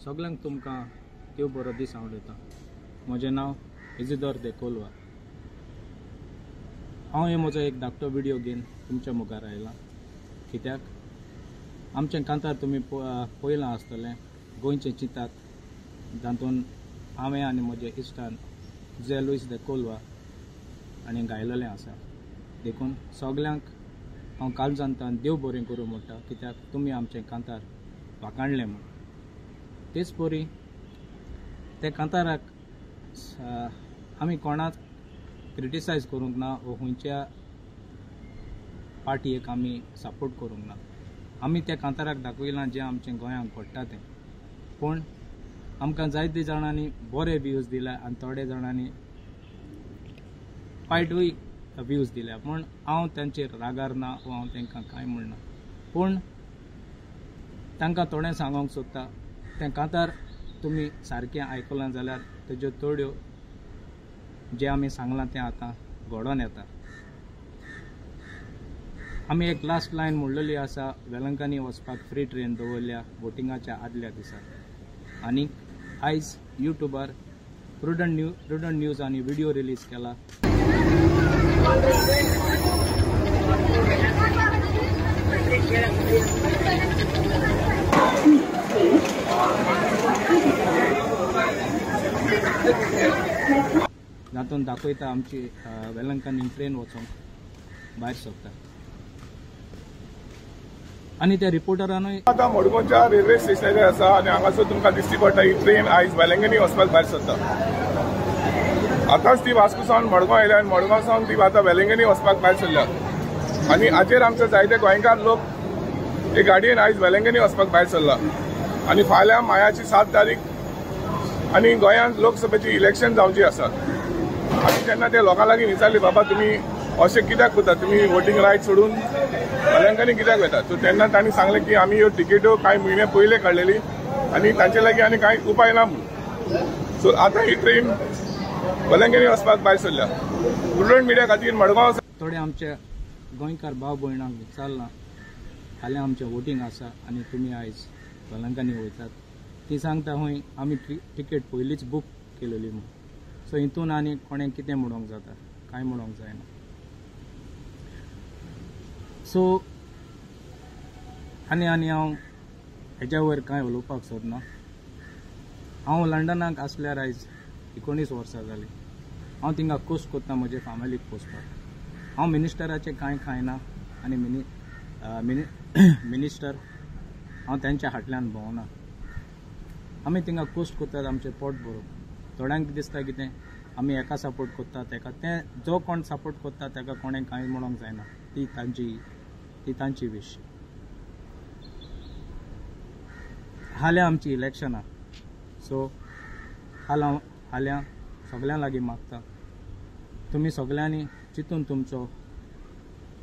सगळ्यांक तुमकां देव बरो दीस आवडयता। म्हजें नांव इजिदोर दे कोलवा। हांव हे म्हजो एक धाकटो व्हिडिओ घेवन तुमच्या मुखार आयलां। कित्याक आमचें कांतार तुमी पळयलां आसतलें, गोंयचें चितात, जातून हांवें आनी म्हज्या इश्टान जे लुईस दे कोलवा आनी गायलेलें आसा। देखून सगळ्यांक हांव काळजांतल्यान देव बरें करूं म्हणटा, कित्याक तुमी आमचें कांतार वाखाणलें म्हूण। तेच परी ते कांताराक आमी कोणाक क्रिटिसायज करूंक ना वा खंयच्या पार्टयेक आमी सपोर्ट करूंक ना। आमी त्या कांताराक दाखयलां जें आमचें गोंयांक घडटा तें। पूण आमकां जायते जाणांनी बरे व्ह्यूज दिल्या आनी थोडे जाणांनी वायटूय व्ह्यूज दिल्या। पूण हांव तांचेर रागार ना वा हांव तांकां कांय म्हणना। पूण तांकां थोडें सांगूंक सोदता, तें कांतार तुमी सारकें आयकलां जाल्यार तेज्यो थोड्यो जें आमी सांगलां तें आतां घडोवन येता। आमी एक लास्ट लायन म्हणलेली आसा, वेलंकनी वचपाक फ्री ट्रेन दवरल्या वोटिंगाच्या आदल्या दिसा। आनी आयज यूट्यूबार प्रुडंट न्यूजांनी व्हिडिओ रिलीज केला। जातून दाखयता आमची वेलंकनी ट्रेन वचूंक भायर सरता। आनी त्या रिपोर्टरानूय आतां मडगांवच्या रेल्वे स्टेशनाचेर आसा आनी हांगासर तुमकां दिश्टी पडटा ही ट्रेन आयज वेलंकनी वचपाक भायर सरता। आतांच ती वास्को सावन मडगांव आयल्या आनी मडगांव सावन ती आतां वेलंकनी वचपाक भायर सरल्या। आनी हाचेर आमचे जायते गोंयकार लोक हे गाडयेन आयज वेलंकनी वचपाक भायर सरला। आनी फाल्यां मायाची 7 तारीख आनी गोंयांत लोकसभेची इलेक्शन जावची आसा। आनी तेन्ना ते लोकां लागीं विचारली, बाबा तुमी अशें कित्याक करता, तुमी वोटींग रायट सोडून वेलंकनी कित्याक वयता? सो तेन्ना तांणी सांगलें की आमी ह्यो टिकेट्यो कांय म्हयने पयले काडलेली आनी तांचे लागीं आनी कांय उपाय ना म्हणून। सो आतां ही ट्रेन वेलंकनी वचपाक भायर सरल्या। प्रुडंट मिडिया खातीर मडगांव थोडे आमचे गोंयकार भाव भयणांक विचारलां, फाल्यां आमचें वोटींग आसा आनी तुमी आयज वेलंकनी वयतात। ती सांगता हूंय आमी टिकेट पयलींच बूक केलेली म्हणून। सो हितून आनी कोणें कितें म्हणूंक जाता, कांय म्हणूंक जायना। सो आनी हांव हेच्या वयर कांय उलोवपाक सोदना। हांव लंडनाक आसल्यार आयज 19 वर्सां जालीं। हांव थिंगा कोस्ट कोत्ता म्हजे फॅमिलीक पोसपाक। हांव मिनिस्टराचें कांय खायना आनी मिनिस्टर हांव तेंच्या हाटल्यान भोंवना। आमी थिंगा कोस्ट कोत्तात आमचें पोट भरूंक। थोड्यांक दिसता कितें आमी एका सपोर्ट कोत्ता तेका, तें जो कोण सपोर्ट कोत्ता तेका कोणें कांय म्हणूंक जायना, ती तांची विश। हाल्यां आमची इलेक्शनां, सो हाल्यां सगळ्यां लागीं मागता तुमी सगळ्यांनी चिंतून तुमचो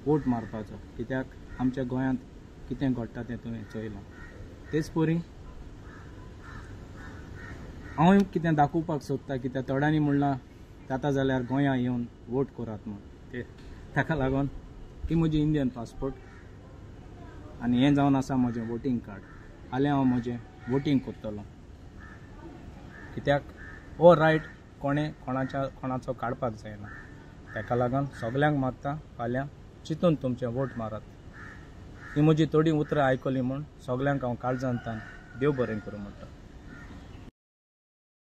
वोट मारपाचो, कित्याक आमच्या गोंयांत कितें घडटा तें तुवें चोयलां। तेच परी हांव कितें दाखोवपाक सोदता, कित्याक थोड्यांनी म्हणलां जाता जाल्यार गोंयां येवन वोट करात म्हूण। ताका लागून ही म्हजी इंडियन पासपोर्ट आनी हें जावन आसा म्हजें वोटींग कार्ड। फाल्यां हांव म्हजें वोटींग कोत्तलों, कित्याक हो रायट कोणाचो काडपाक जायना। ताका लागून सगळ्यांक मागता फाल्यां चिंतून तुमचें वोट मारात। ही म्हजी थोडीं उतरां आयकलीं म्हूण सगळ्यांक हांव काळजांतल्यान देव बरें करूं म्हणटा।